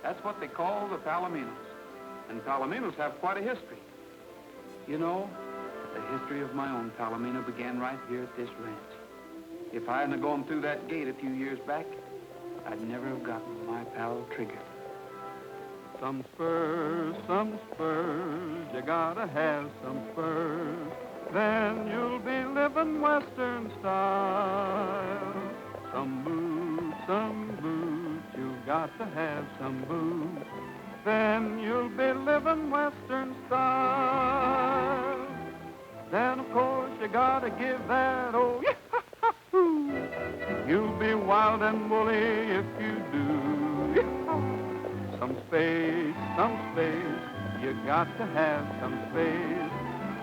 That's what they call the Palominos. And Palominos have quite a history. You know, the history of my own Palomino began right here at this ranch. If I hadn't gone through that gate a few years back, I'd never have gotten my pal Trigger. Some spurs, you gotta have some spurs. Then you'll be living Western style. Some boots, you've got to have some boots. Then you'll be living Western style. Then, of course, you gotta give that, oh, yahoo! You'll be wild and woolly if you do. Some space, you got to have some space.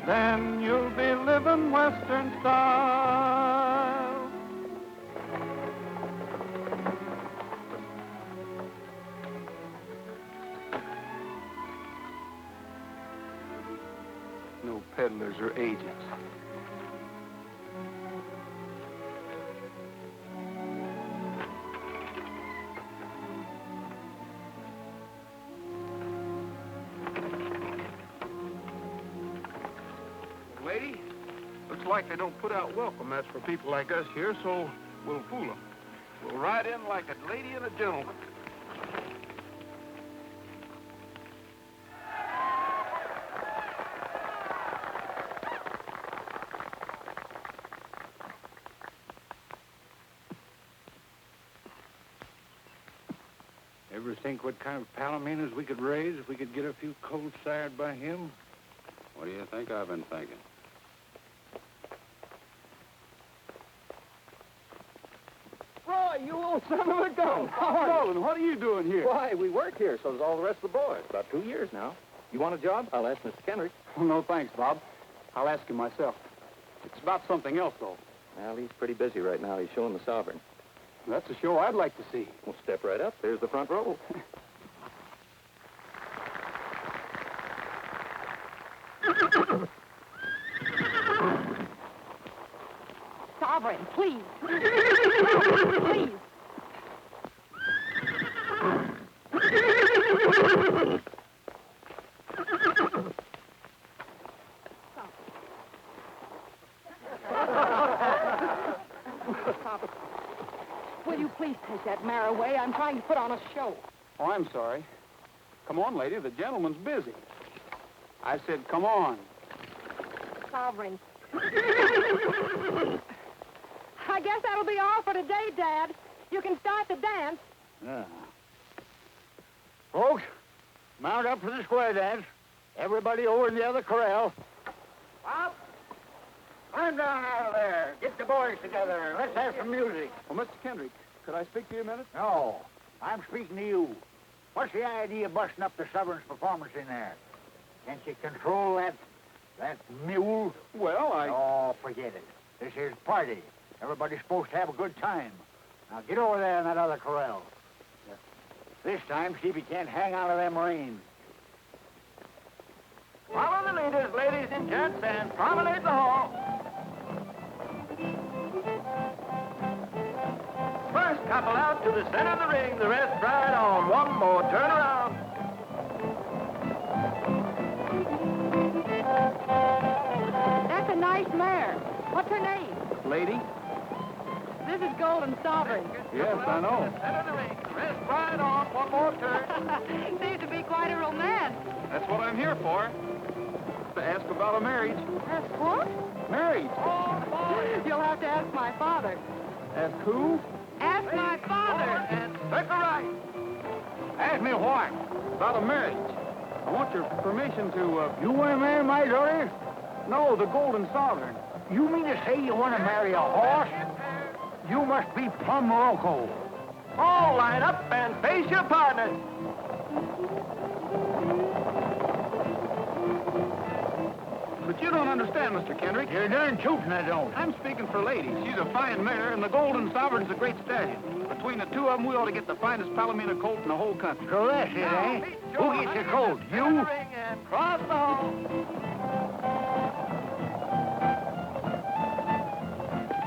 Then you'll be living Western style. No peddlers or agents. Lady, looks like they don't put out welcome mats for people like us here, so we'll fool them. We'll ride in like a lady and a gentleman. Ever think what kind of palominos we could raise if we could get a few cold sired by him? What do you think I've been thinking? Roy, you old son of a gun! Nolan, what are you doing here? Why, we work here, so does all the rest of the boys. About 2 years now. You want a job? I'll ask Mr. Kendrick. Oh, no, thanks, Bob. I'll ask him myself. It's about something else, though. Well, he's pretty busy right now. He's showing the Sovereign. That's a show I'd like to see. Well, step right up. There's the front row. Sovereign, please. Please. Will you please take that mare away? I'm trying to put on a show. Oh, I'm sorry. Come on, lady. The gentleman's busy. I said, come on. Sovereign. I guess that'll be all for today, Dad. You can start the dance. Yeah. Folks, mount up for the square dance. Everybody over in the other corral. Pop, climb down out of there. Get the boys together. Let's have some music. Well, Mr. Kendrick, could I speak to you a minute? No, I'm speaking to you. What's the idea of busting up the Sovereign's performance in there? Can't you control that mule? Well, Oh, forget it. This here's party. Everybody's supposed to have a good time. Now get over there in that other corral. This time, see if you can't hang out of them reins. Follow the leaders, ladies and gents, and promenade the hall. First couple out to the center of the ring, the rest right on. One more turn around. That's a nice mare. What's her name? Lady? This is Golden Sovereign. Yes, I know. Center of the ring, the rest right on. One more turn. Seems to be quite a romance. That's what I'm here for. To ask about a marriage. Ask what? Marriage? You'll have to ask my father. Ask who? Ask my father. And circle right. Ask me what? About a marriage. I want your permission to, You want to marry my daughter? No, the Golden Sovereign. You mean to say you want to marry a horse? You must be plumb loco. All line up and face your partners. But you don't understand, Mr. Kendrick. You're darn tootin' I don't. I'm speaking for ladies. She's a fine mare, and the Golden Sovereign's a great stallion. Between the two of them, we ought to get the finest Palomino colt in the whole country. So that's it, eh? Who gets your colt? You? Cross the hall.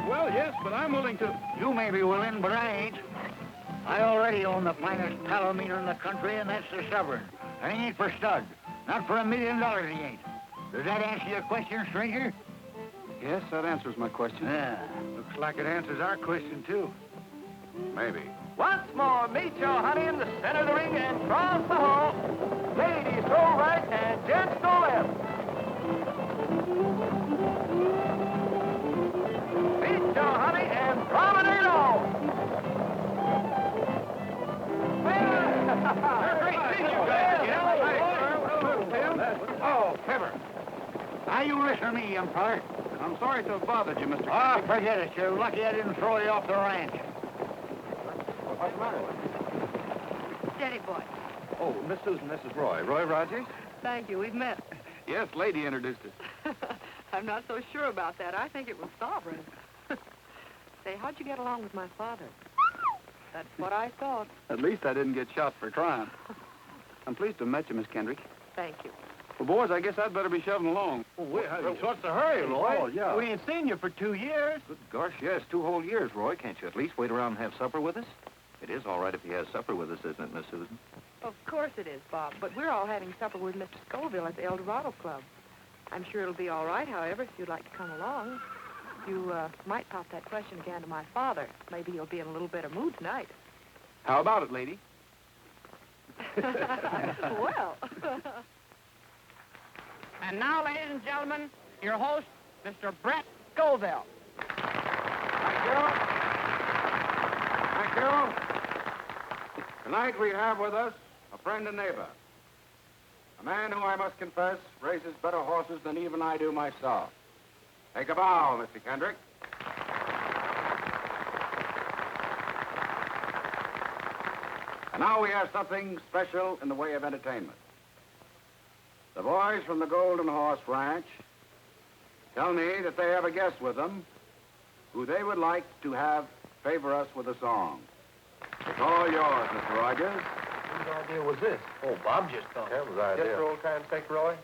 Well, yes, but I'm willing to... You may be willing, but I ain't. I already own the finest Palomino in the country, and that's the Sovereign. And he ain't for stud. Not for $1 million, he ain't. Does that answer your question, stranger? Yes, that answers my question. Yeah. Looks like it answers our question, too. Maybe. Once more, meet your honey in the center of the ring and cross the hall. Ladies go right and gents go left. Meet your honey and promenade on. Great seeing you guys again. Oh, Pepper. Now you listen to me, Empire. I'm sorry to have bothered you, Mr. Ah, Kendrick. forget it. You're lucky I didn't throw you off the ranch. What's the matter with you? Steady, boy. Oh, Miss Susan, this is Roy. Roy Rogers? Thank you. We've met. Yes, lady introduced us. I'm not so sure about that. I think it was Sovereign. Say, how'd you get along with my father? That's what I thought. At least I didn't get shot for trying. I'm pleased to have met you, Miss Kendrick. Thank you. Well, boys, I guess I'd better be shoving along. What's the hurry, Roy? Oh, yeah. We ain't seen you for 2 years. Good gosh, yes, 2 whole years, Roy. Can't you at least wait around and have supper with us? It is all right if he has supper with us, isn't it, Miss Susan? Of course it is, Bob. But we're all having supper with Mr. Skoville at the El Dorado Club. I'm sure it'll be all right, however, if you'd like to come along. You might pop that question again to my father. Maybe he'll be in a little better mood tonight. How about it, lady? Well. And now, ladies and gentlemen, your host, Mr. Brett Skoville. Thank you. Thank you. Tonight we have with us a friend and neighbor. A man who, I must confess, raises better horses than even I do myself. Take a bow, Mr. Kendrick. And now we have something special in the way of entertainment. The boys from the Golden Horse Ranch tell me that they have a guest with them who they would like to have favor us with a song. It's all yours, Mr. Rogers. Whose idea was this? Oh, Bob just thought. That was our idea. Just for old time's sake, Roy?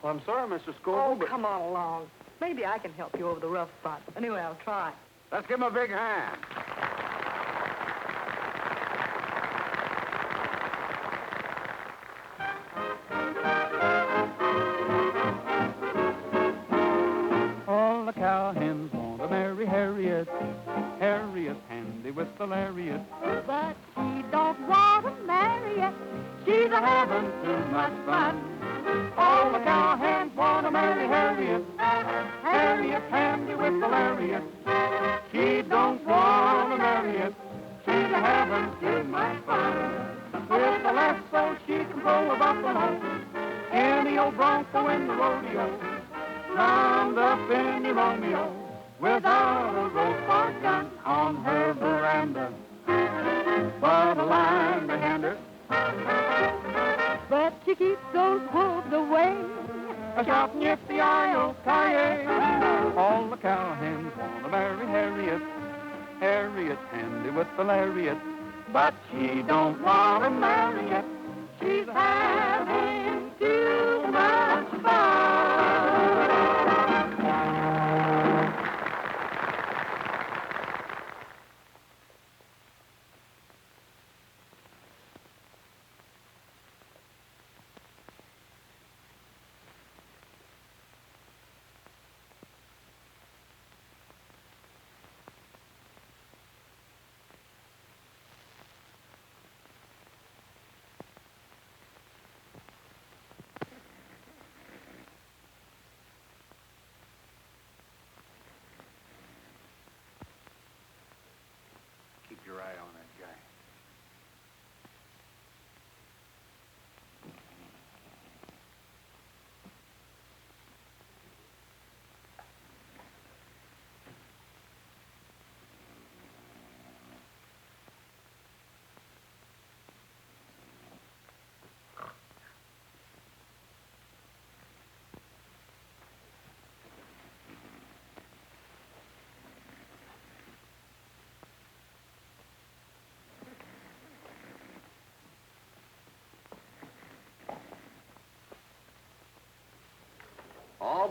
Well, I'm sorry, Mr. Scoville, Oh, but... come on along. Maybe I can help you over the rough spot. Anyway, I'll try. Let's give him a big hand. All the cowhands want to marry Harriet. Harriet's handy with the lariat. But she don't want to marry you. She's a having too much fun. All the cowhands want to marry Harriet. Harriet's handy with the lariat. She don't want to marry it. She's a having too much fun. With the lasso, she can pull a buffalo. Any old bronco in the rodeo. Round up any Romeo. Without a rope or gun on her veranda. But a line behind her. But she keeps those wolves away. Shouting yippee-yi-yo-ki-yay. All the cowhands want to marry Harriet. Harriet's handy with the lariat. But she don't want to marry it. She's having too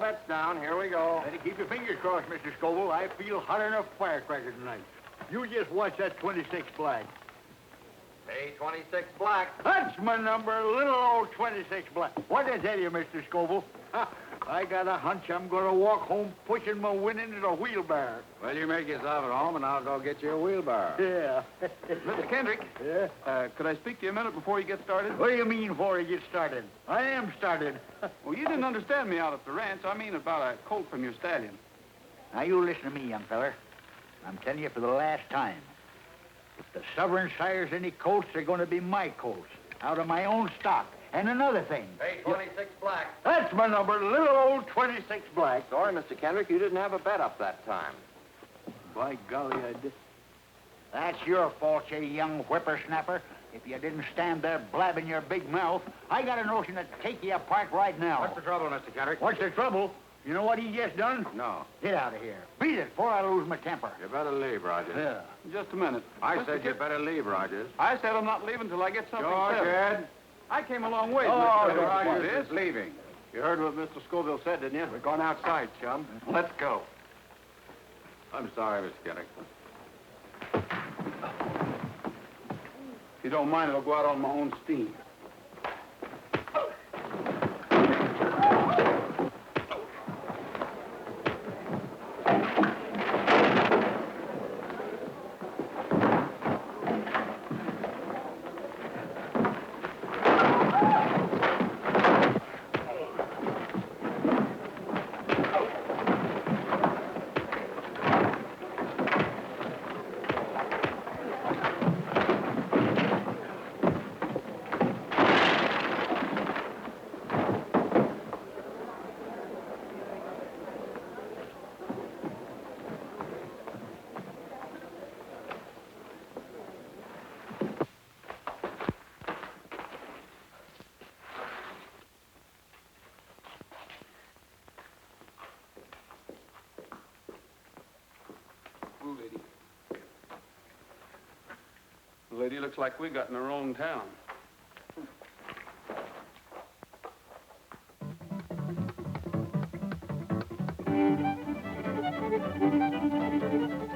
bets down. Here we go. Better keep your fingers crossed, Mr. Skoville. I feel hotter than a firecracker tonight. You just watch that 26 black. Hey, 26 black. That's my number, little old 26 black. What did I tell you, Mr. Skoville? I got a hunch I'm going to walk home pushing my winnings in a wheelbarrow. Well, you make yourself at home, and I'll go get you a wheelbarrow. Yeah. Mr. Kendrick, Yeah? could I speak to you a minute before you get started? What do you mean before you get started? I am started. Well, you didn't understand me out at the ranch. I mean about a colt from your stallion. Now, you listen to me, young feller. I'm telling you for the last time. If the Sovereign sires any colts, they're going to be my colts, out of my own stock. And another thing. Hey, 26 black. That's my number, little old 26 black. Sorry, Mr. Kendrick, you didn't have a bet up that time. By golly, I did. That's your fault, you young whippersnapper. If you didn't stand there blabbing your big mouth, I got a notion to take you apart right now. What's the trouble, Mr. Kendrick? What's the trouble? You know what he just done? No. Get out of here. Beat it before I lose my temper. You better leave, Rogers. Yeah. Just a minute. I Mr. said you Kid- better leave, Rogers. I said I'm not leaving till I get something George, settled. Ed. I came a long way. Oh, Mr. Rogers This. is leaving. You heard what Mr. Skoville said, didn't you? We're going outside, chum. Let's go. I'm sorry, Mr. Kendrick. If you don't mind, it'll go out on my own steam. Ooh, lady. The lady looks like we got in the wrong town.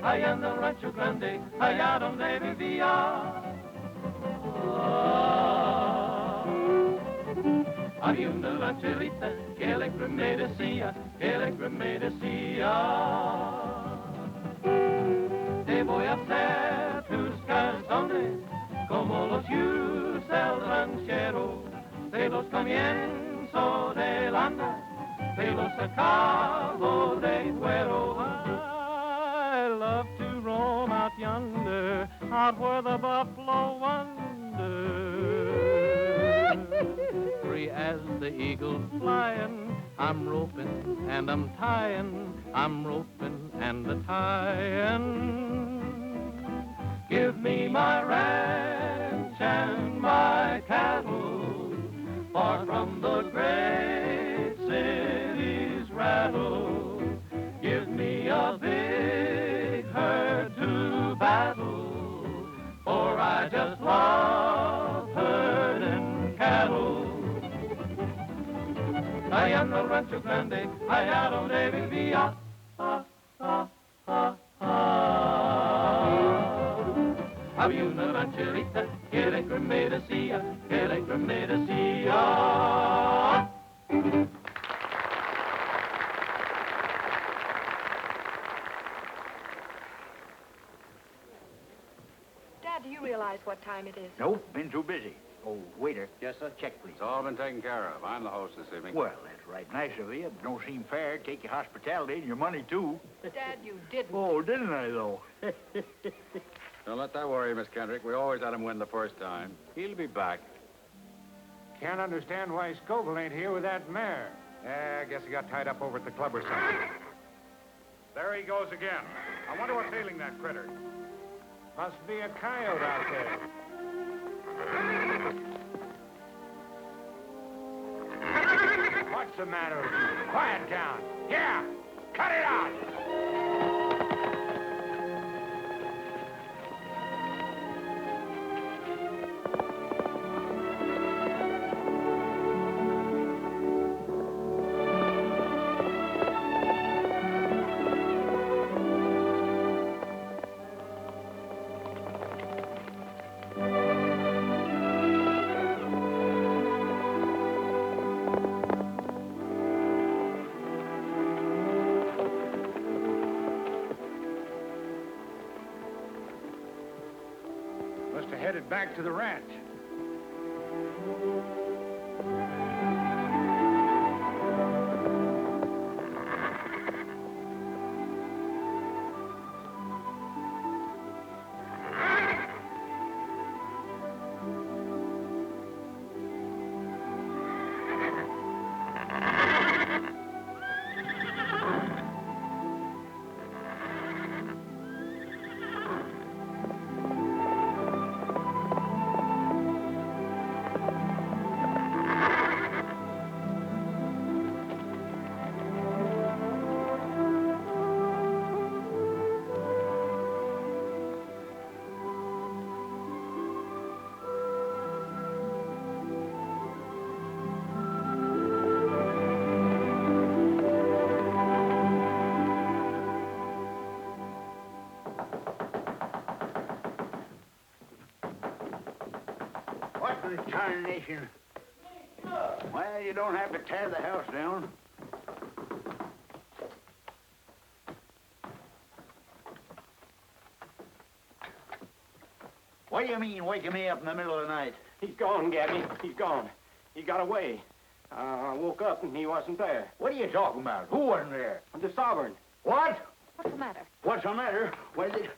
Allá en el rancho grande, allá donde vivía. Había una rancherita que alegre me decía, te voy a hacer tus calzones como los usa el ranchero, de los comienzo del anda, de los acabo de cuero. I love to roam out yonder, out where the buffalo wander. Free as the eagle flying, I'm roping and I'm tying, I'm roping and a tying. Give me my ranch and my cattle, far from the great city's rattle. Give me a big herd to battle, for I just love herding cattle. Allá en el rancho grande, allá donde vivía. Había una rancherita que alegre me decía, Dad, do you realize what time it is? Nope, been too busy. Oh, waiter. Yes, sir? Check, please. It's all been taken care of. I'm the host this evening. Well, that's right nice of you. It don't seem fair. Take your hospitality and your money, too. Dad, you didn't. Oh, didn't I, though? Don't let that worry you, Miss Kendrick. We always let him win the first time. He'll be back. Can't understand why Skoville ain't here with that mare. Yeah, I guess he got tied up over at the club or something. There he goes again. I wonder what's ailing that critter. Must be a coyote out there. What's the matter with you? Quiet down. Yeah, cut it out. headed back to the ranch. What in tarnation? Well, you don't have to tear the house down. What do you mean, waking me up in the middle of the night? He's gone, Gabby. He's gone. He got away. I woke up and he wasn't there. What are you talking about? Who wasn't there? The sovereign. What? What's the matter? What's the matter? What is it?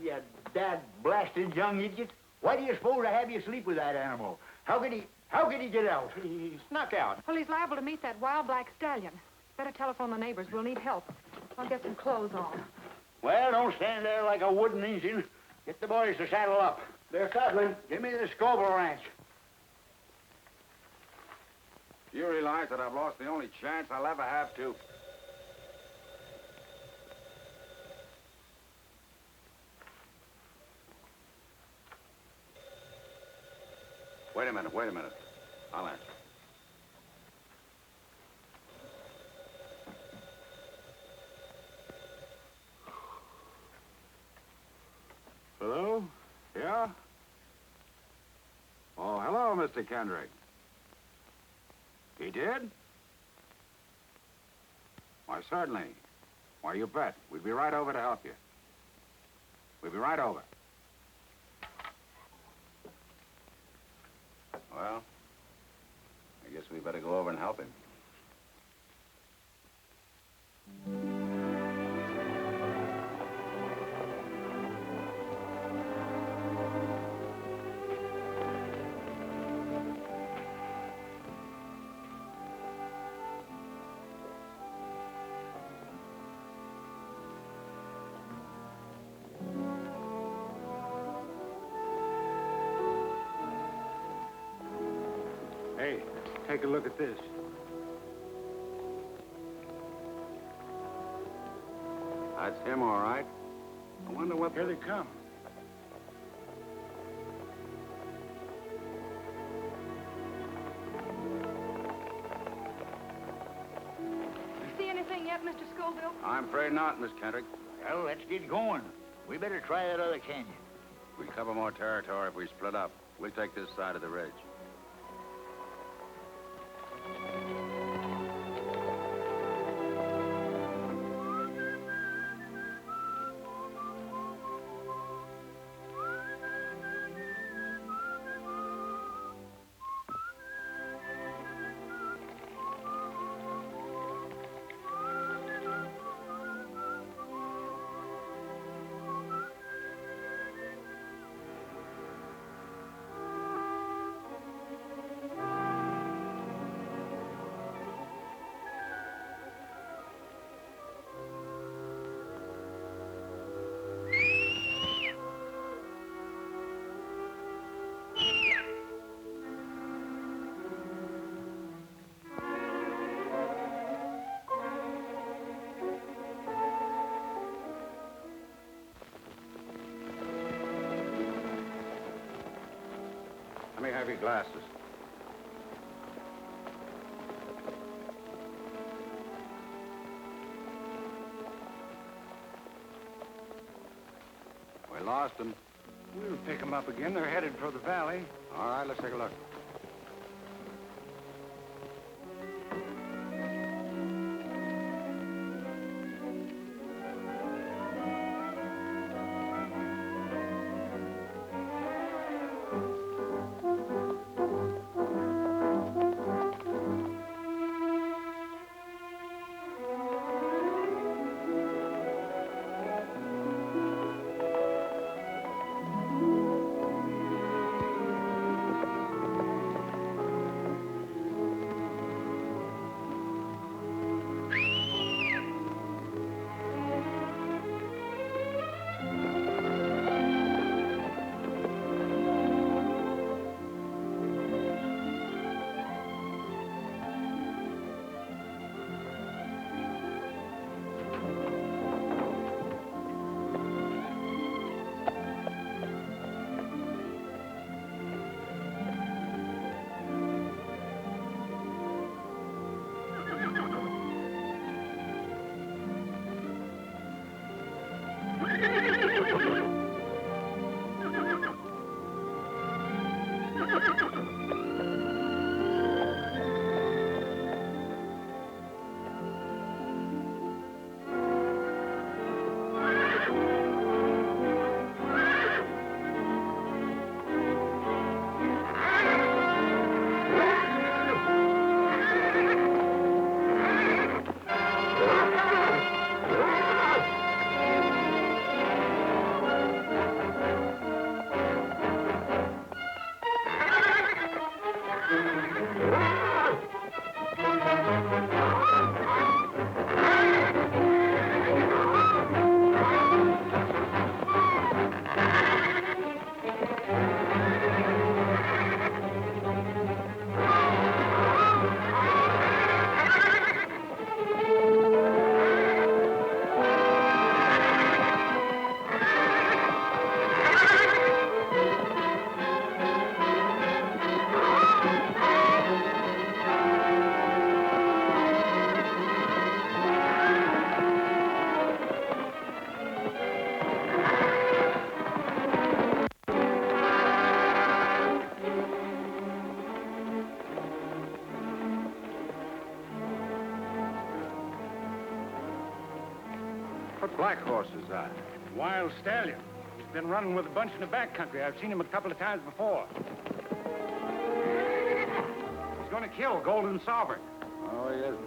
You dad-blasted young idiot. Why do you suppose I have you sleep with that animal? How could he get out? He snuck out. Well, he's liable to meet that wild black stallion. Better telephone the neighbors. We'll need help. I'll get some clothes on. Well, don't stand there like a wooden engine. Get the boys to saddle up. They're saddling. Give me the Skoville ranch. You realize that I've lost the only chance I'll ever have to. Wait a minute. I'll answer. Hello? Yeah? Oh, hello, Mr. Kendrick. He did? Why, certainly. Why, you bet. We'd be right over to help you. We'll be right over. Well, I guess we better go over and help him. Hey, take a look at this. That's him, all right. I wonder what... Here they come. See anything yet, Mr. Skoville? I'm afraid not, Miss Kendrick. Well, let's get going. We better try that other canyon. We'd cover more territory if we split up. We'll take this side of the ridge. Let me have your glasses. We lost them. We'll pick them up again. They're headed for the valley. All right, let's take a look. What black horse is that? Wild stallion. He's been running with a bunch in the back country. I've seen him a couple of times before. He's going to kill Golden Sovereign. Oh, he isn't.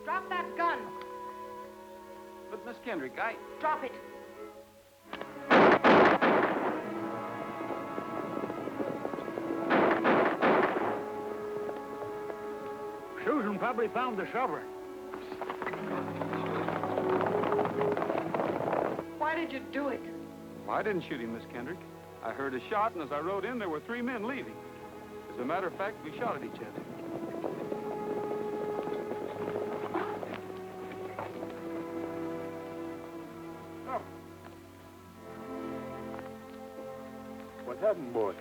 Drop that gun. But, Miss Kendrick, Drop it. Susan probably found the sovereign. Why did you do it? Well, I didn't shoot him, Miss Kendrick. I heard a shot, and as I rode in, there were 3 men leaving. As a matter of fact, we shot at each other. Oh. What happened, boy?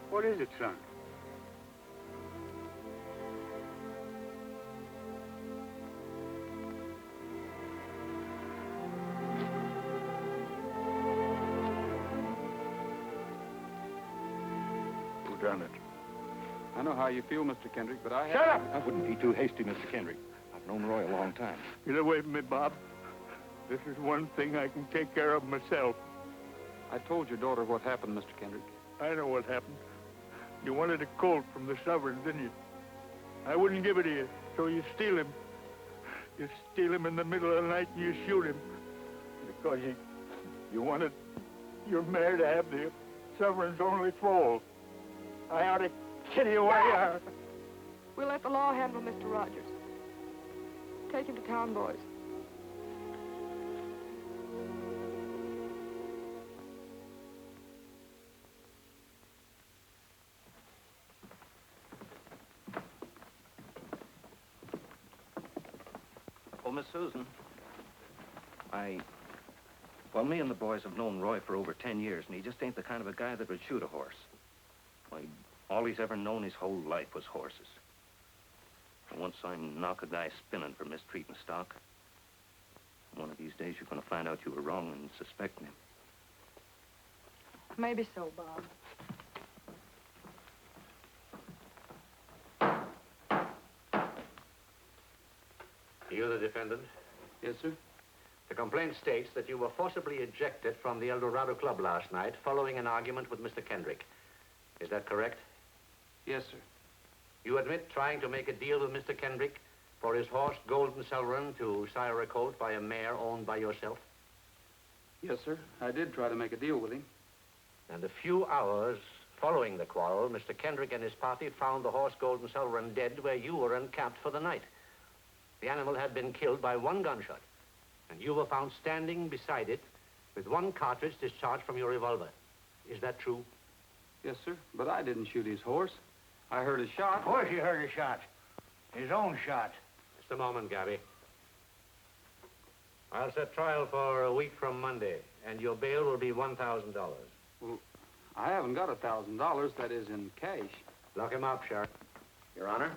What is it, son? Done it. I know how you feel, Mr. Kendrick, but I... Shut up! I wouldn't be too hasty, Mr. Kendrick. I've known Roy a long time. Get away from me, Bob. This is one thing I can take care of myself. I told your daughter what happened, Mr. Kendrick. I know what happened. You wanted a colt from the sovereign, didn't you? I wouldn't give it to you, so you steal him. You steal him in the middle of the night and you shoot him. Because you wanted your mare to have the sovereign's only foal. I ought to kid you away. We'll let the law handle Mr. Rogers. Take him to town, boys. Oh, Miss Susan. Well, me and the boys have known Roy for over 10 years, and he just ain't the kind of a guy that would shoot a horse. Why, all he's ever known his whole life was horses. And once I knock a guy spinning for mistreating stock, one of these days you're going to find out you were wrong and suspecting him. Maybe so, Bob. You the defendant? Yes, sir? The complaint states that you were forcibly ejected from the El Dorado Club last night following an argument with Mr. Kendrick. Is that correct? Yes, sir. You admit trying to make a deal with Mr. Kendrick for his horse, Golden Sovereign, to sire a colt by a mare owned by yourself? Yes, sir. I did try to make a deal with him. And a few hours following the quarrel, Mr. Kendrick and his party found the horse, Golden Sovereign, dead where you were encamped for the night. The animal had been killed by one gunshot, and you were found standing beside it with one cartridge discharged from your revolver. Is that true? Yes, sir. But I didn't shoot his horse. I heard a shot. Of course you heard a shot. His own shot. Just a moment, Gabby. I'll set trial for a week from Monday, and your bail will be $1,000. Well, I haven't got $1,000, that is in cash. Lock him up, Sheriff. Your Honor,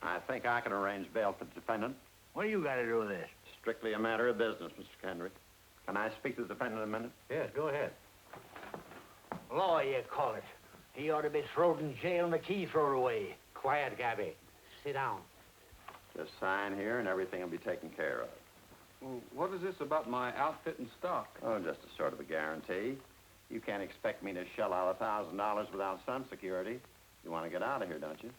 I think I can arrange bail for the defendant. What do you got to do with this? Strictly a matter of business, Mr. Kendrick. Can I speak to the defendant a minute? Yes, go ahead. Law, you call it. He ought to be thrown in jail and the key thrown away. Quiet, Gabby. Sit down. Just sign here and everything will be taken care of. Well, what is this about my outfit and stock? Oh, just a sort of a guarantee. You can't expect me to shell out $1,000 without some security. You want to get out of here, don't you?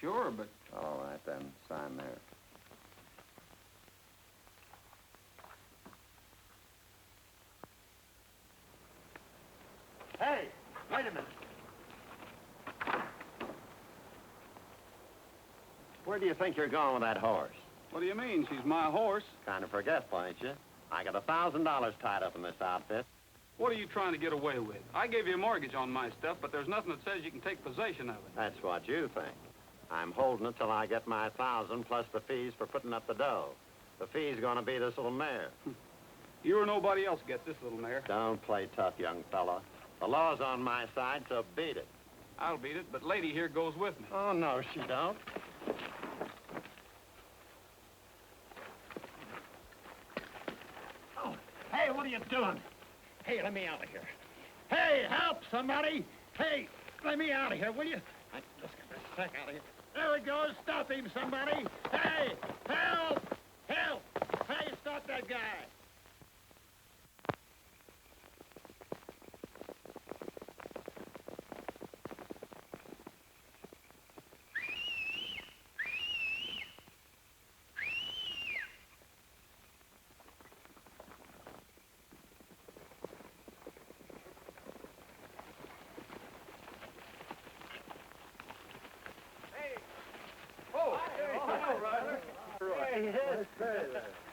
Sure, but... All right, then. Sign there. Hey, wait a minute. Where do you think you're going with that horse? What do you mean? She's my horse. Kind of forgetful, ain't you? I got $1,000 tied up in this outfit. What are you trying to get away with? I gave you a mortgage on my stuff, but there's nothing that says you can take possession of it. That's what you think. I'm holding it till I get my 1,000 plus the fees for putting up the dough. The fee's gonna be this little mare. You or nobody else gets this little mare. Don't play tough, young fella. The law's on my side, so beat it. I'll beat it, but lady here goes with me. Oh, no, she don't. Oh, hey, what are you doing? Hey, let me out of here. Hey, help, somebody! Hey, let me out of here, will you? Let's get this sack out of here. There he goes. Stop him, somebody. Hey, help! Help! Hey, stop that guy.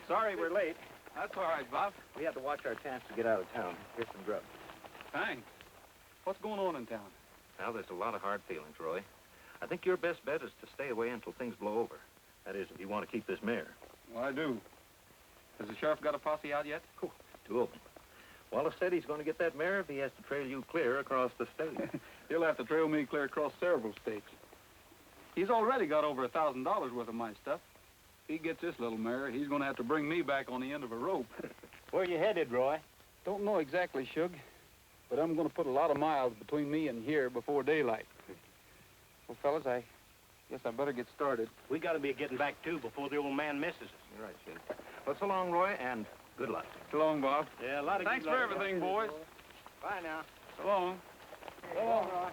Sorry we're late. That's all right, Bob. We had to watch our chance to get out of town. Here's some grub. Thanks. What's going on in town? Now, there's a lot of hard feelings, Roy. I think your best bet is to stay away until things blow over. That is, if you want to keep this mare. Well, I do. Has the sheriff got a posse out yet? Oh, 2 of them. Wallace said he's going to get that mare if he has to trail you clear across the state. He'll have to trail me clear across several states. He's already got over $1,000 worth of my stuff. If he gets this little mare, he's going to have to bring me back on the end of a rope. Where you headed, Roy? Don't know exactly, Shug, but I'm going to put a lot of miles between me and here before daylight. Well, fellas, I guess I better get started. We got to be getting back, too, before the old man misses us. You're right, Sid. Well, so long, Roy, and good luck. So long, Bob. Yeah, a lot of Thanks good for luck. everything, boys. Bye now. So long. So long, Roy.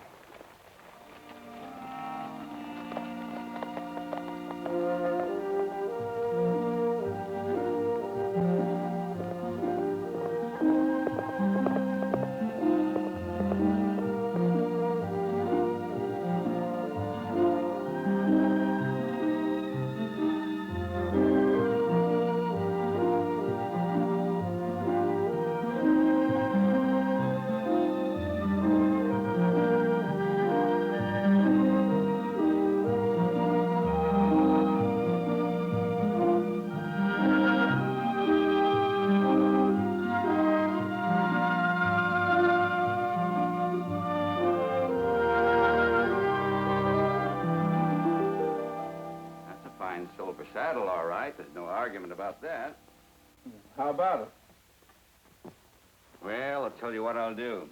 Silver saddle, all right. There's no argument about that. How about it? Well, I'll tell you what I'll do.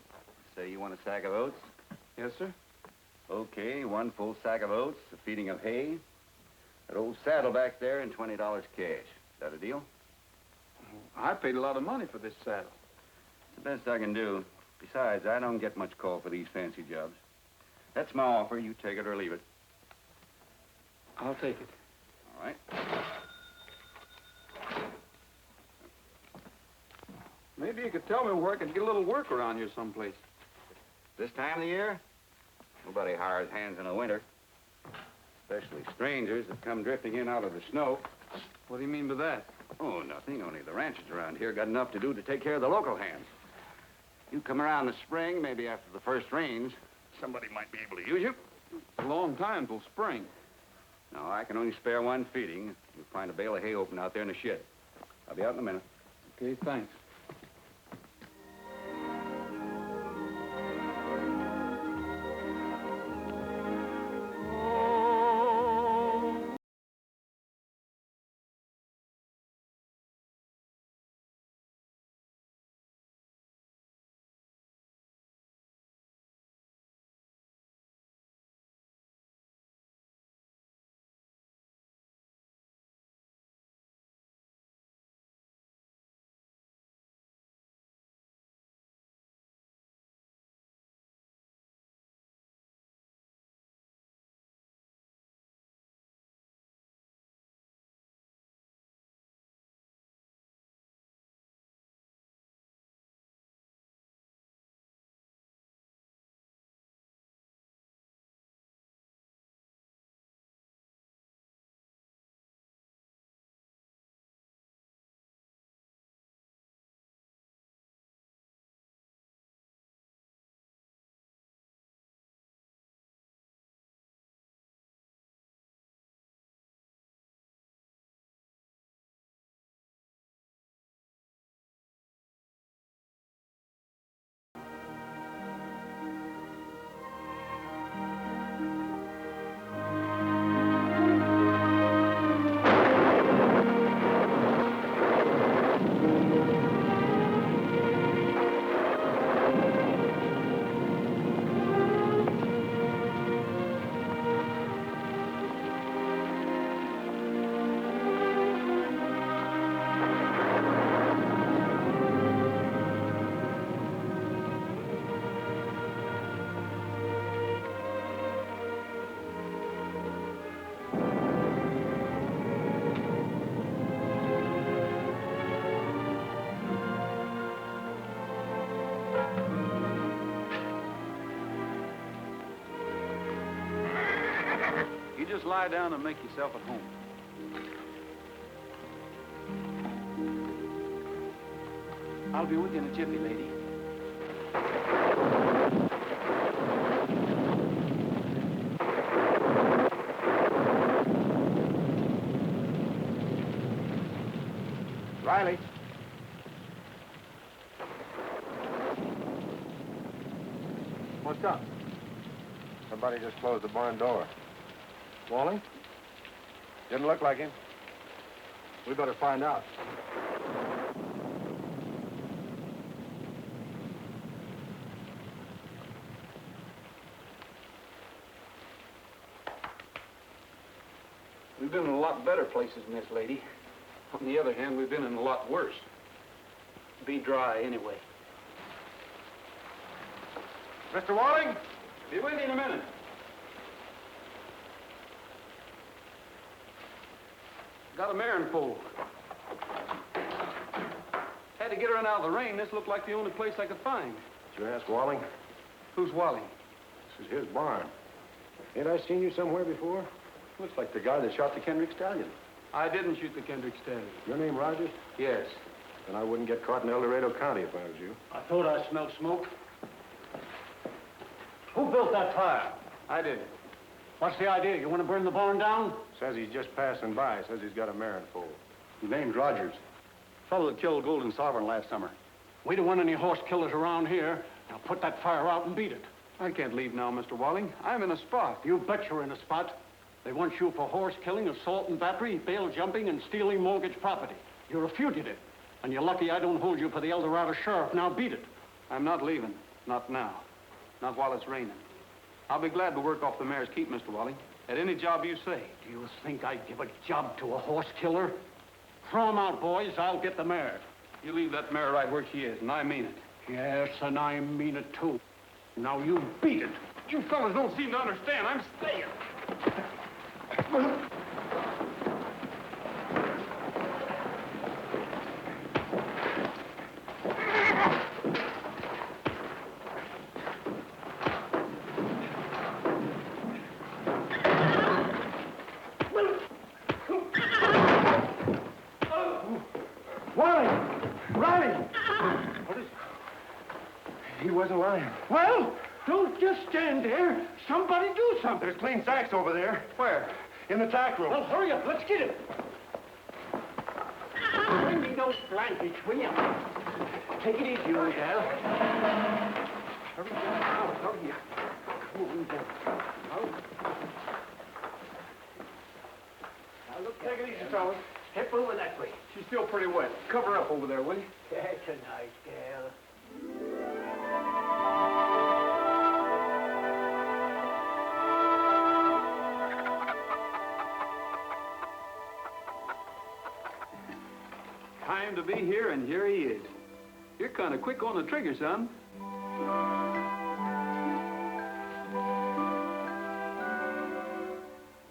Say you want a sack of oats? Yes, sir. Okay, 1 full sack of oats, a feeding of hay, that old saddle back there, and $20 cash. Is that a deal? I paid a lot of money for this saddle. It's the best I can do. Besides, I don't get much call for these fancy jobs. That's my offer. You take it or leave it. I'll take it. All right. Maybe you could tell me where I could get a little work around here someplace. This time of the year, nobody hires hands in the winter. Especially strangers that come drifting in out of the snow. What do you mean by that? Oh, nothing. Only the ranchers around here got enough to do to take care of the local hands. You come around the spring, maybe after the first rains, somebody might be able to use you. It's a long time till spring. No, I can only spare 1 feeding. You'll find a bale of hay open out there in the shed. I'll be out in a minute. Okay, thanks. lie down and make yourself at home. I'll be with you in a jiffy, lady. Riley. What's up? Somebody just closed the barn door. Walling? Didn't look like him. We better find out. We've been in a lot better places than this, lady. On the other hand, we've been in a lot worse. Be dry, anyway. Mr. Walling, be with you in a minute. Got a mare foal. Had to get her in out of the rain. This looked like the only place I could find. Did you ask Walling? Who's Walling? This is his barn. Ain't I seen you somewhere before? Looks like the guy that shot the Kendrick stallion. I didn't shoot the Kendrick stallion. Your name Rogers? Yes. Then I wouldn't get caught in El Dorado County if I was you. I thought I smelled smoke. Who built that fire? I did. What's the idea? You want to burn the barn down? Says he's just passing by. Says he's got a mare foal. His name's Rogers. Fellow that killed Golden Sovereign last summer. We don't want any horse killers around here. Now put that fire out and beat it. I can't leave now, Mr. Walling. I'm in a spot. You bet you're in a spot. They want you for horse killing, assault and battery, bail jumping, and stealing mortgage property. You're a fugitive. And you're lucky I don't hold you for the El Dorado sheriff. Now beat it. I'm not leaving. Not now. Not while it's raining. I'll be glad to work off the mare's keep, Mr. Walling. At any job you say. Do you think I'd give a job to a horse killer? Throw 'em out, boys. I'll get the mare. You leave that mare right where she is, and I mean it. Yes, and I mean it, too. Now you beat it. You fellas don't seem to understand. I'm staying. He wasn't lying. Well, don't just stand there. Somebody do something. There's clean sacks over there. Where? In the tack room. Well, hurry up. Let's get it. Bring me those blankets, will you? Take it easy, old gal. Hurry down. Hurry up. Come on down. Now, look. Take it easy, fellas. Step over that way. She's still pretty wet. Cover her up over there, will you? That's a nice gal. Time to be here, and here he is. You're kind of quick on the trigger, son.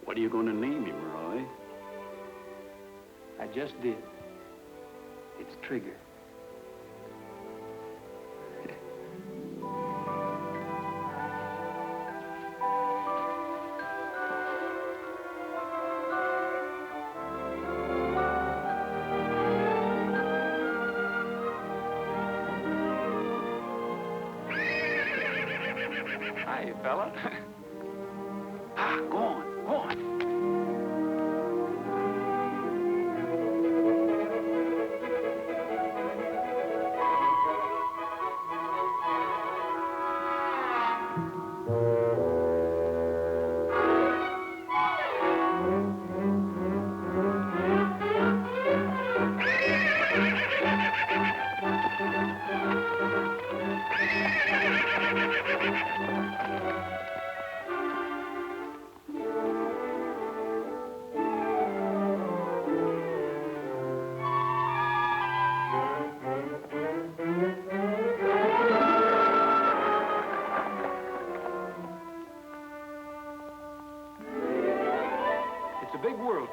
What are you going to name him, Roy? I just did. It's Trigger. Hi, fella. Go on, go on.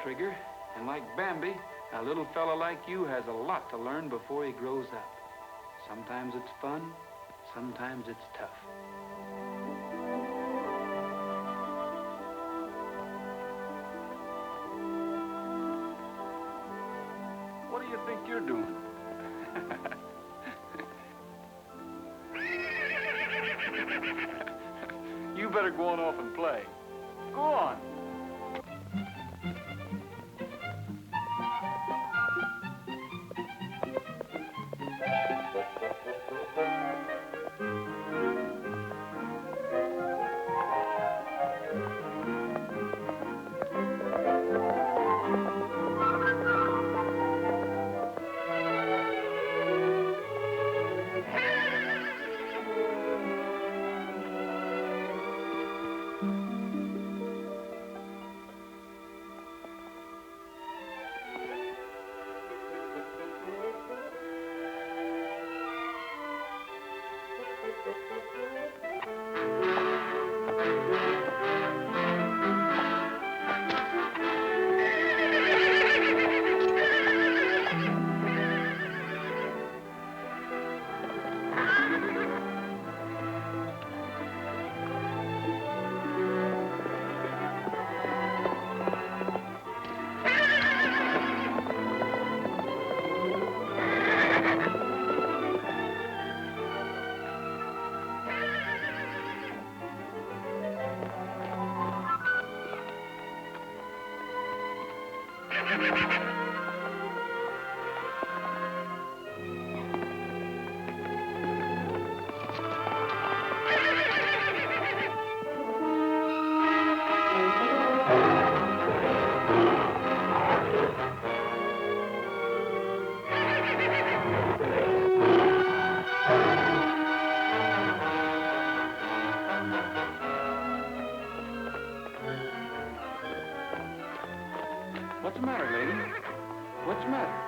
Trigger, and like Bambi, a little fella like you has a lot to learn before he grows up. Sometimes it's fun, sometimes it's tough. better go on off and play. Go on. What's the matter, lady? What's the matter?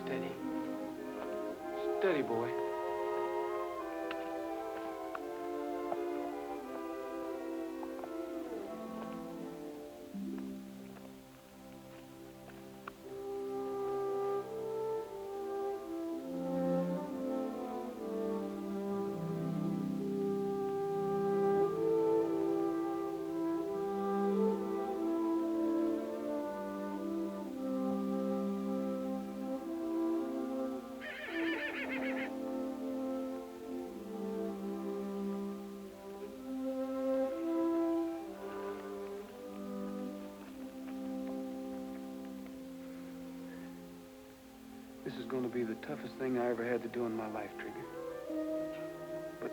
Steady. Steady, boy. This is going to be the toughest thing I ever had to do in my life, Trigger. But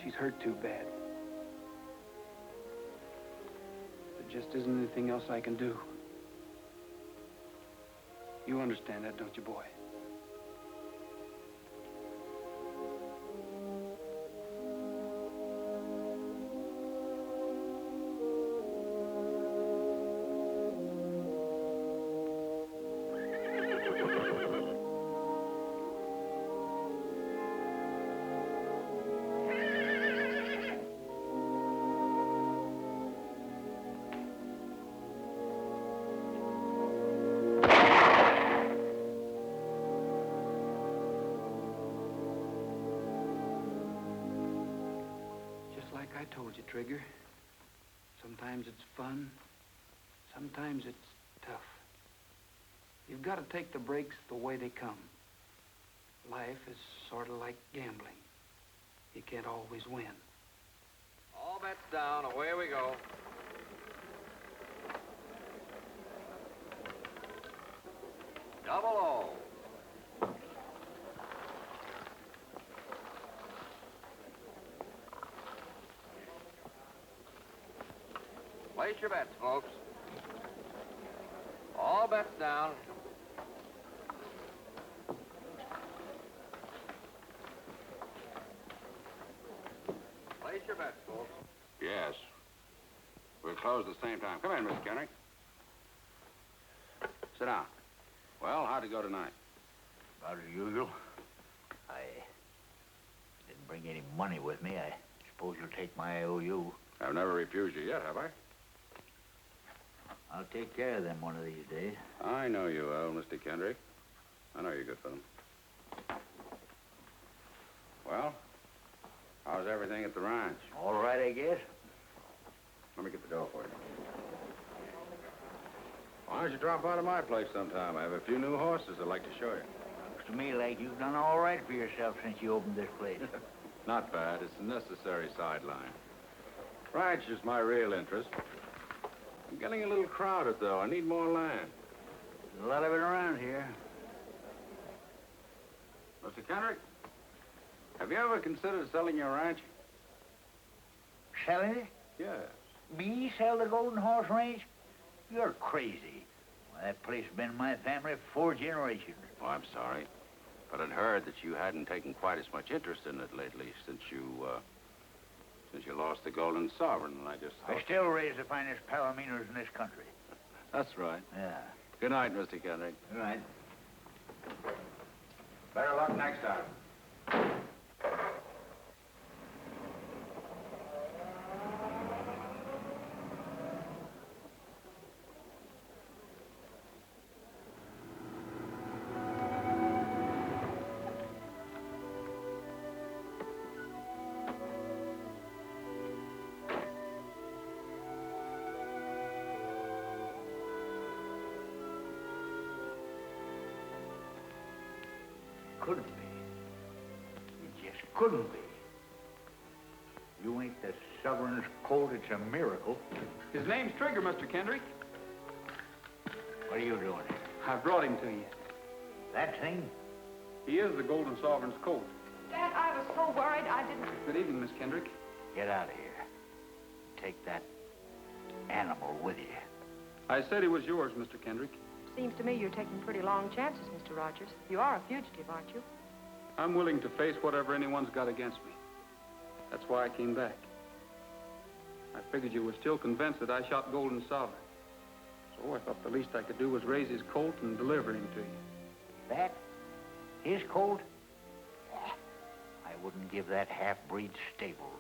she's hurt too bad. There just isn't anything else I can do. You understand that, don't you, boy? Like I told you, Trigger. Sometimes it's fun. Sometimes it's tough. You've got to take the breaks the way they come. Life is sort of like gambling. You can't always win. All bets down. Away we go. Double O. Place your bets, folks. All bets down. Place your bets, folks. Yes. We'll close at the same time. Come in, Mr. Kendrick. Sit down. Well, how'd it go tonight? About as usual. I didn't bring any money with me. I suppose you'll take my IOU. I've never refused you yet, have I? I'll take care of them one of these days. I know you will, Mr. Kendrick. I know you're good for them. Well, how's everything at the ranch? All right, I guess. Let me get the dough for you. Why don't you drop out of my place sometime? I have a few new horses I'd like to show you. Looks to me like you've done all right for yourself since you opened this place. Not bad. It's a necessary sideline. Ranch is my real interest. I'm getting a little crowded, though. I need more land. There's a lot of it around here. Mr. Kendrick, have you ever considered selling your ranch? Selling it? Yes. Me sell the Golden Horse Range? You're crazy. Well, that place has been in my family for 4 generations. Oh, I'm sorry. But I'd heard that you hadn't taken quite as much interest in it lately since you lost the Golden Sovereign, and I just thought... I still raise the finest palominos in this country. That's right. Yeah. Good night, Mr. Kendrick. Good night. Better luck next time. Couldn't be. It just couldn't be. You ain't the Sovereign's colt. It's a miracle. His name's Trigger, Mr. Kendrick. What are you doing here? I brought him to you. That thing? He is the Golden Sovereign's colt. Dad, I was so worried I didn't... Good evening, Miss Kendrick. Get out of here. Take that animal with you. I said he was yours, Mr. Kendrick. Seems to me you're taking pretty long chances, Mr. Rogers. You are a fugitive, aren't you? I'm willing to face whatever anyone's got against me. That's why I came back. I figured you were still convinced that I shot Golden Sovereign. So I thought the least I could do was raise his colt and deliver him to you. That? His colt? I wouldn't give that half-breed stable room.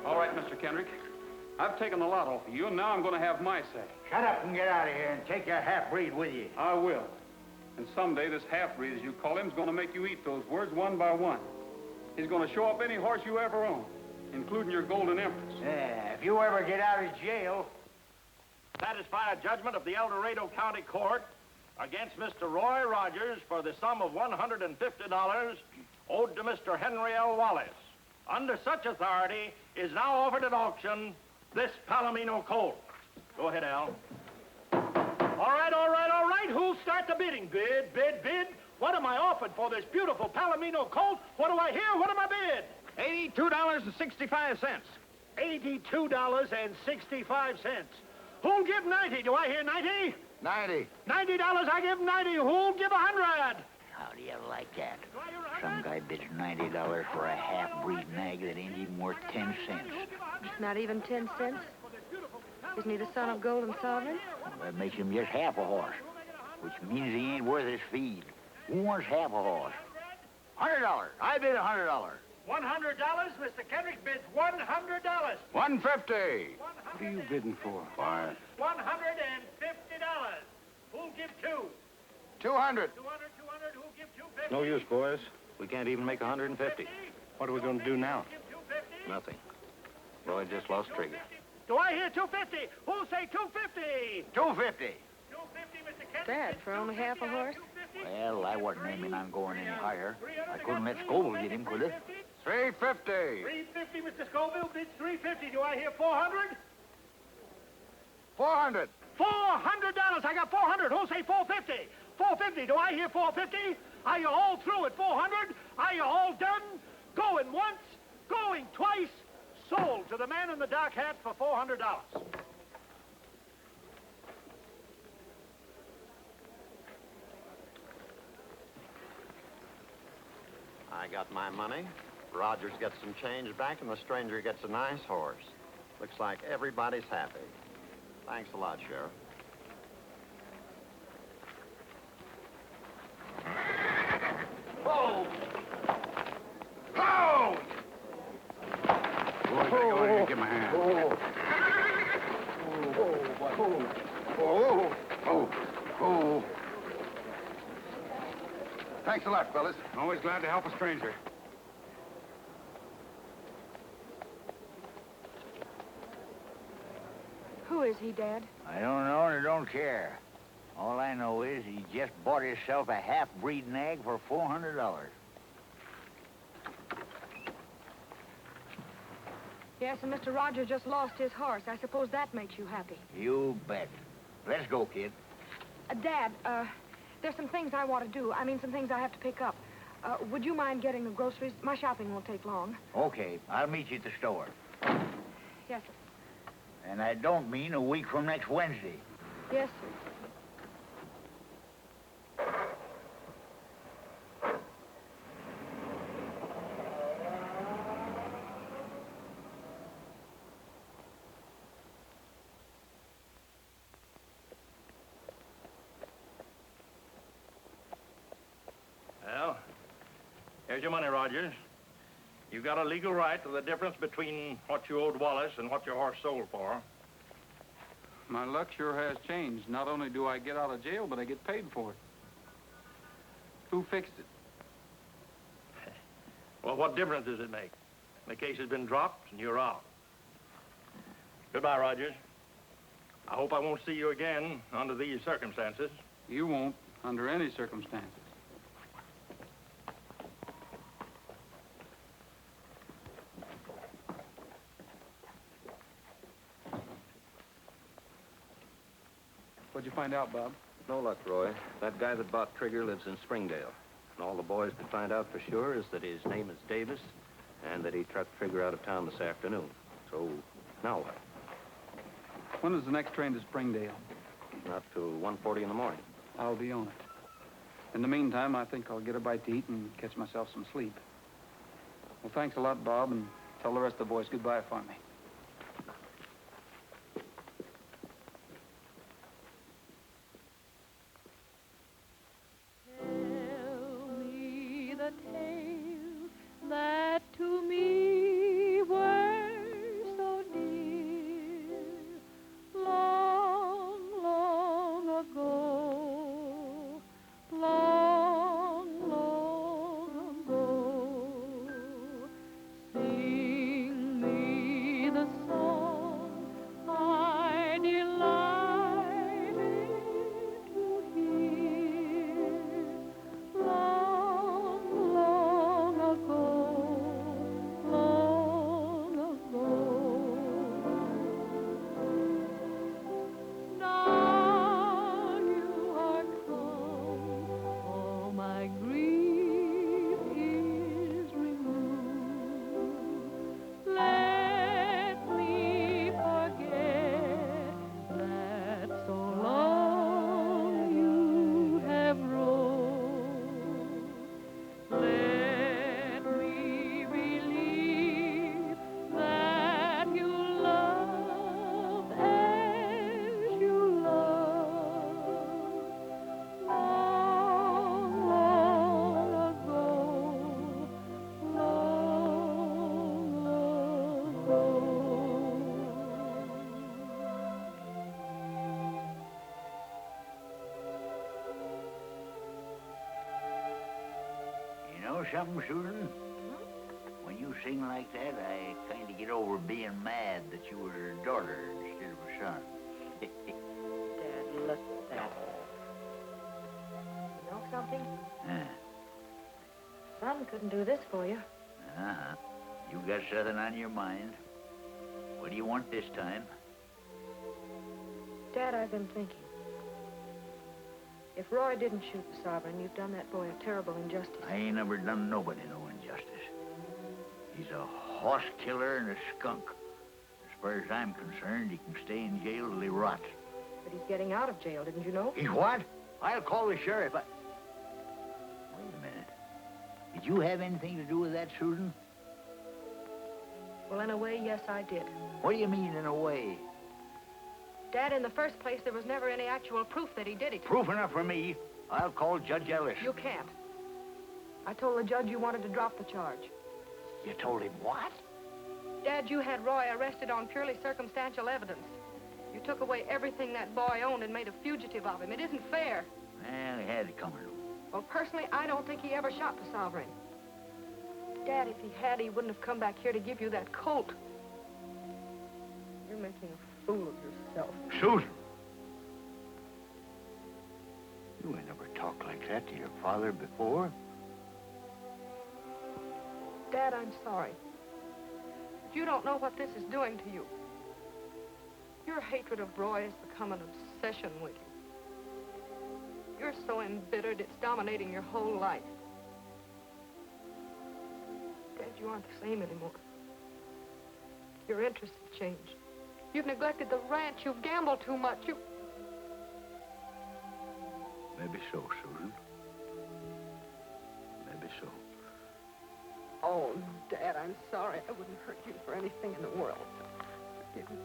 All right, Mr. Kendrick. I've taken a lot off of you, and now I'm going to have my say. Shut up and get out of here and take your half-breed with you. I will. And someday this half-breed, as you call him, is going to make you eat those words one by one. He's going to show up any horse you ever own, including your Golden Empress. Yeah, if you ever get out of jail... Satisfy a judgment of the El Dorado County Court against Mr. Roy Rogers for the sum of $150 owed to Mr. Henry L. Wallace. Under such authority is now offered at auction this Palomino colt. Go ahead, Al. All right. Who'll start the bidding? Bid. What am I offered for this beautiful Palomino colt? What do I hear? What am I bid? $82.65. $82.65. Who'll give 90? Do I hear 90? 90. $90, I give 90. Who'll give 100? How do you like that? Some guy bids $90 for a half-breed nag that ain't even worth 10 cents. Not even 10 cents? Isn't he the son of Golden Sovereign? Well, that makes him just half a horse, which means he ain't worth his feed. Who wants half a horse? $100. I bid $100. $100. Mr. Kendrick bids $100. 150. What are you bidding for? Quiet. $150. Who'll give two? 200. 200. Who'll give 250? No use, boys. We can't even make 150. What are we going to do now? Give 250. Nothing. Roy just lost trigger. Do I hear 250? Who'll say 250? 250. 250, Mr. Kendrick. Dad, for only half a horse? Well, I wasn't aiming on going any higher. I couldn't let Skoville get him, could I? 350. 350, Mr. Skoville bids 350. Do I hear 400? 400. $400. I got 400. Who'll say 450? 450. Do I hear 450? Are you all through at 400? Are you all done? Going once, going twice. Sold to the man in the dark hat for $400. I got my money. Rogers gets some change back, and the stranger gets a nice horse. Looks like everybody's happy. Thanks a lot, Sheriff. Whoa! Whoa! Boys, go on here, give him a hand. Oh. Thanks a lot, fellas. Always glad to help a stranger. Who is he, Dad? I don't know and I don't care. All I know is he just bought himself a half-breed nag for $400. Yes, and Mr. Rogers just lost his horse. I suppose that makes you happy. You bet. Let's go, kid. Dad, there's some things I want to do. I mean, some things I have to pick up. Would you mind getting the groceries? My shopping won't take long. Okay, I'll meet you at the store. Yes, sir. And I don't mean a week from next Wednesday. Yes, sir. Well, here's your money, Rogers. You got a legal right to the difference between what you owed Wallace and what your horse sold for. My luck sure has changed. Not only do I get out of jail, but I get paid for it. Who fixed it? Well, what difference does it make? The case has been dropped and you're out. Goodbye, Rogers. I hope I won't see you again under these circumstances. You won't, under any circumstances. What'd you find out, Bob? No luck, Roy. That guy that bought Trigger lives in Springdale. And all the boys could find out for sure is that his name is Davis and that he trucked Trigger out of town this afternoon. So, now what? When is the next train to Springdale? Not till 1:40 in the morning. I'll be on it. In the meantime, I think I'll get a bite to eat and catch myself some sleep. Well, thanks a lot, Bob, and tell the rest of the boys goodbye for me. That to me were so dear, long, long ago, long, long ago. Sing me the song I delighted to hear, long, long know something, Susan? When you sing like that, I kind of get over being mad that you were a daughter instead of a son. Dad, look at that. You know something? Son couldn't do this for you. Uh-huh. You got something on your mind. What do you want this time? Dad, I've been thinking. If Roy didn't shoot the Sovereign, you've done that boy a terrible injustice. I ain't never done nobody no injustice. He's a horse killer and a skunk. As far as I'm concerned, he can stay in jail till he rots. But he's getting out of jail, didn't you know? He's what? I'll call the sheriff. Wait a minute. Did you have anything to do with that, Susan? Well, in a way, yes, I did. What do you mean, in a way? Dad, in the first place, there was never any actual proof that he did it. Proof enough for me. I'll call Judge Ellis. You can't. I told the judge you wanted to drop the charge. You told him what? Dad, you had Roy arrested on purely circumstantial evidence. You took away everything that boy owned and made a fugitive of him. It isn't fair. Well, he had it coming. Well, personally, I don't think he ever shot the Sovereign. Dad, if he had, he wouldn't have come back here to give you that colt. You're making a fool of yourself. Susan! You ain't never talked like that to your father before. Dad, I'm sorry. But you don't know what this is doing to you. Your hatred of Roy has become an obsession with you. You're so embittered, it's dominating your whole life. Dad, you aren't the same anymore. Your interests have changed. You've neglected the ranch. You've gambled too much. Maybe so, Susan. Maybe so. Oh, Dad, I'm sorry. I wouldn't hurt you for anything in the world. Forgive me.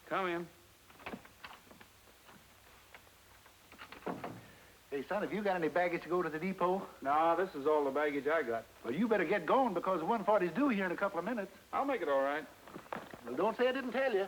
Come in. Hey, son, have you got any baggage to go to the depot? No, this is all the baggage I got. Well, you better get going because the 140's due here in a couple of minutes. I'll make it all right. Well, don't say I didn't tell you.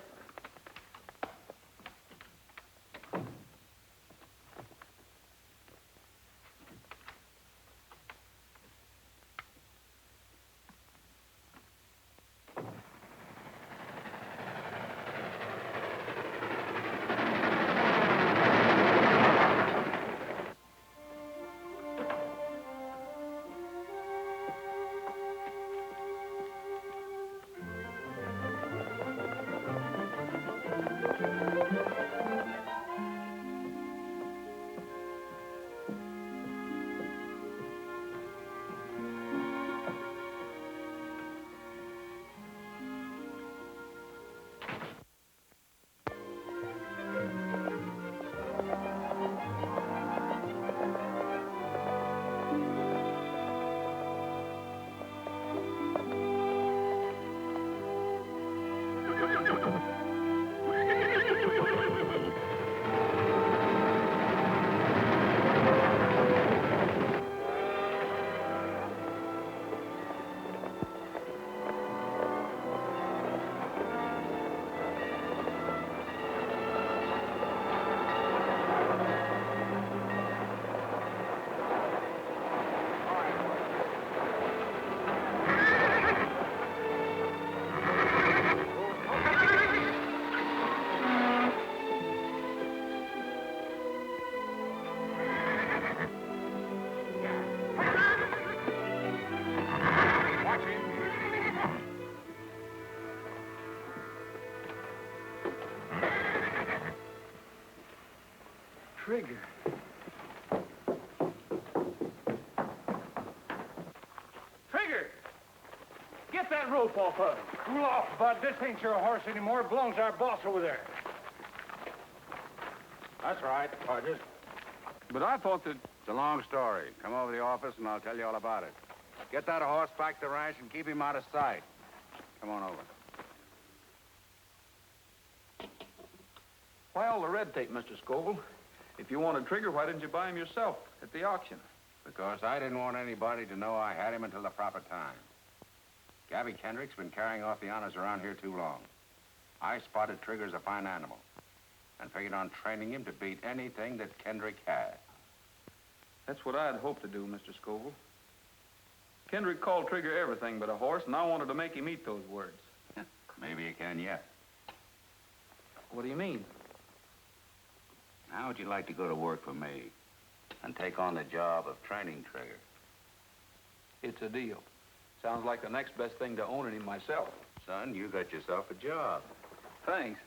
Trigger. Trigger! Get that rope off of him. Cool off, Bud. This ain't your horse anymore. It belongs to our boss over there. That's right, Rogers. But I thought that... It's a long story. Come over to the office and I'll tell you all about it. Get that horse back to the ranch and keep him out of sight. Come on over. Why all the red tape, Mr. Skoville? If you wanted Trigger, why didn't you buy him yourself at the auction? Because I didn't want anybody to know I had him until the proper time. Gabby Kendrick's been carrying off the honors around here too long. I spotted Trigger as a fine animal and figured on training him to beat anything that Kendrick had. That's what I'd hoped to do, Mr. Skoville. Kendrick called Trigger everything but a horse, and I wanted to make him eat those words. Maybe you can yet. What do you mean? How would you like to go to work for me and take on the job of training Trigger? It's a deal. Sounds like the next best thing to owning him myself. Son, you got yourself a job. Thanks.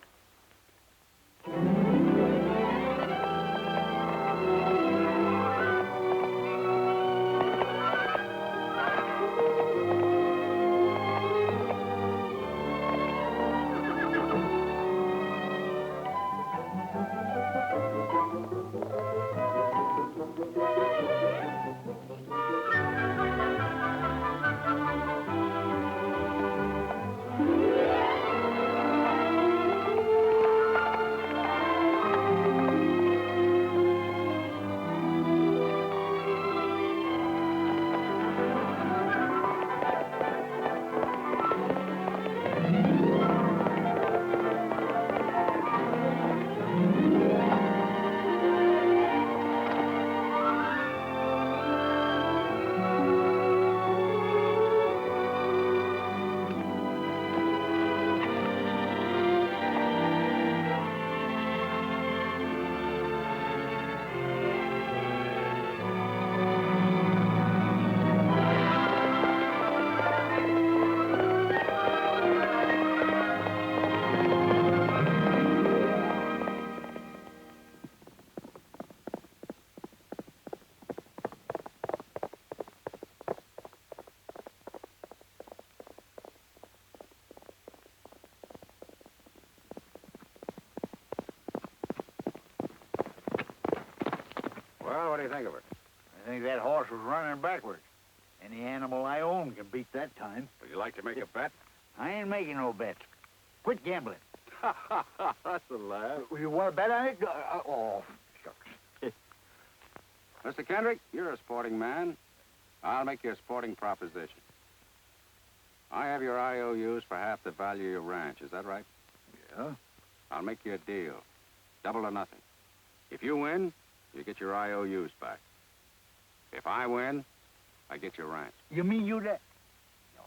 Well, what do you think of her? I think that horse was running backwards. Any animal I own can beat that time. Would you like to make a bet? I ain't making no bets. Quit gambling. That's a laugh. You want to bet on it? Oh, shucks. Mr. Kendrick, you're a sporting man. I'll make you a sporting proposition. I have your IOUs for half the value of your ranch. Is that right? Yeah. I'll make you a deal. Double or nothing. If you win, you get your IOUs back. If I win, I get your ranch. You mean you that? No,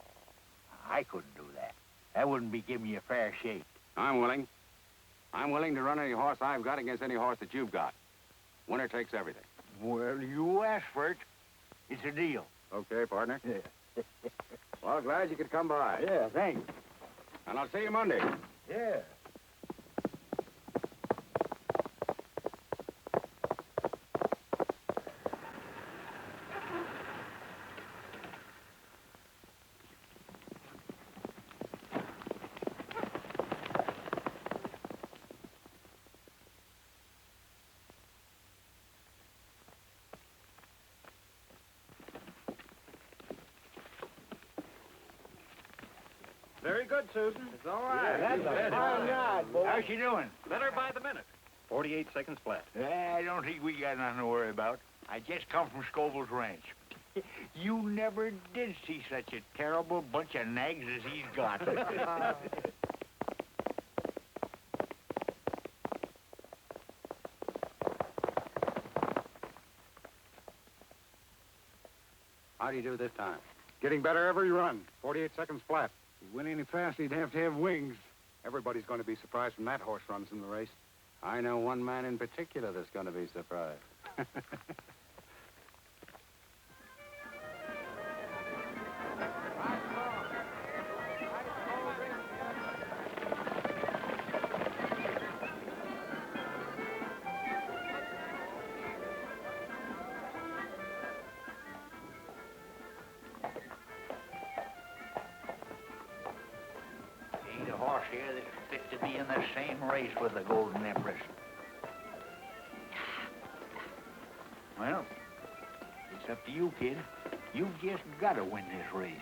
I couldn't do that. That wouldn't be giving you a fair shake. I'm willing. I'm willing to run any horse I've got against any horse that you've got. Winner takes everything. Well, you asked for it. It's a deal. Okay, partner. Yeah. Well, glad you could come by. Yeah, thanks. And I'll see you Monday. Yeah. Very good, Susan. It's all right. Yeah, that's a fine ride, boy. How's she doing? Better by the minute. 48 seconds flat. I don't think we got nothing to worry about. I just come from Skoville's ranch. You never did see such a terrible bunch of nags as he's got. How do you do this time? Getting better every run. 48 seconds flat. If he went any faster, he'd have to have wings. Everybody's going to be surprised when that horse runs in the race. I know one man in particular that's going to be surprised. horse here that's fit to be in the same race with the Golden Empress. Well, it's up to you, kid. You've just got to win this race.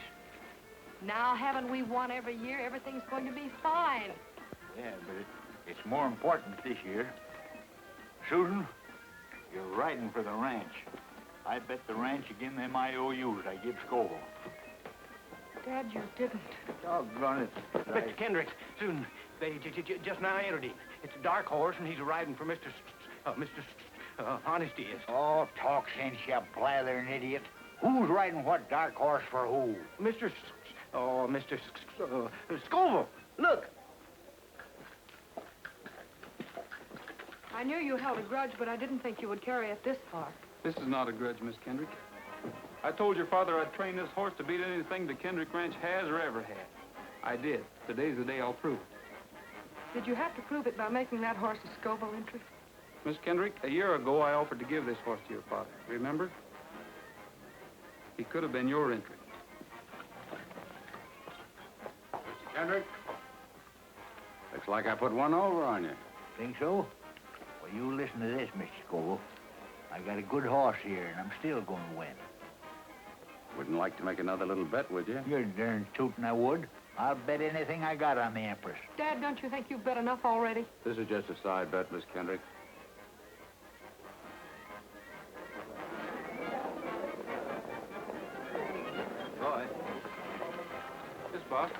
Now, haven't we won every year? Everything's going to be fine. Yeah, but it's more important this year. Susan, you're riding for the ranch. I bet the ranch again them IOUs I give Skoville. Dad, you didn't. Doggone it. Mr. Kendricks, Susan, they just now entered him. It's a dark horse, and he's riding for Mr. Honesty is. Oh, talk sense, you blathering idiot. Who's riding what dark horse for who? Mr. Skoville. Look. I knew you held a grudge, but I didn't think you would carry it this far. This is not a grudge, Miss Kendrick. I told your father I'd train this horse to beat anything the Kendrick Ranch has or ever had. I did. Today's the day I'll prove it. Did you have to prove it by making that horse a Skoville entry? Miss Kendrick, a year ago I offered to give this horse to your father. Remember? He could have been your entry. Mr. Kendrick, looks like I put one over on you. Think so? Well, you listen to this, Mr. Skoville. I got a good horse here, and I'm still going to win. Wouldn't like to make another little bet, would you? You're darn tootin' I would. I'll bet anything I got on the Empress. Dad, don't you think you've bet enough already? This is just a side bet, Miss Kendrick. Roy, Yes, boss.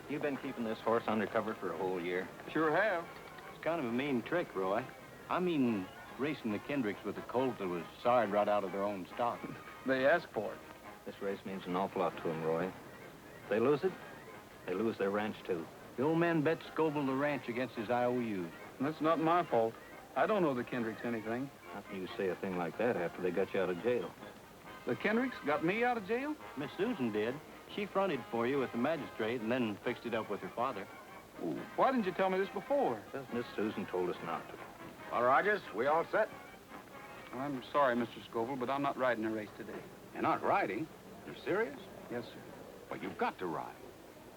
you've been keeping this horse undercover for a whole year. Sure have. It's kind of a mean trick, Roy. I mean, racing the Kendricks with a colt that was sawed right out of their own stock. They asked for it. This race means an awful lot to them, Roy. If they lose it, they lose their ranch, too. The old man bet Skoville the ranch against his IOUs. That's not my fault. I don't know the Kendricks anything. How can you say a thing like that after they got you out of jail? The Kendricks got me out of jail? Miss Susan did. She fronted for you with the magistrate and then fixed it up with her father. Ooh, why didn't you tell me this before? Because Miss Susan told us not to. Well, Rogers, we all set? I'm sorry, Mr. Skoville, but I'm not riding a race today. You're not riding? You're serious? Yes, sir. Well, you've got to ride.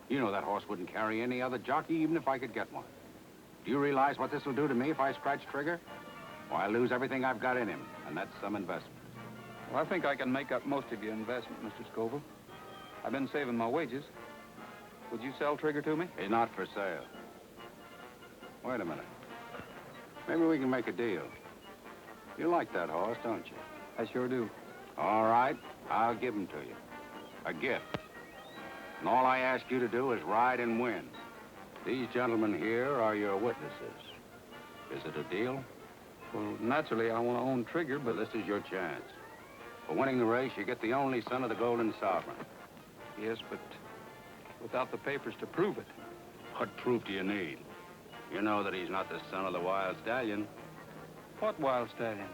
You know that horse wouldn't carry any other jockey, even if I could get one. Do you realize what this will do to me if I scratch trigger? Well, I lose everything I've got in him, and that's some investment. Well, I think I can make up most of your investment, Mr. Skoville. I've been saving my wages. Would you sell Trigger to me? He's not for sale. Wait a minute. Maybe we can make a deal. You like that horse, don't you? I sure do. All right, I'll give him to you. A gift. And all I ask you to do is ride and win. These gentlemen here are your witnesses. Is it a deal? Well, naturally, I want to own Trigger, but this is your chance. For winning the race, you get the only son of the Golden Sovereign. Yes, but without the papers to prove it. What proof do you need? You know that he's not the son of the Wild Stallion. What Wild Stallion?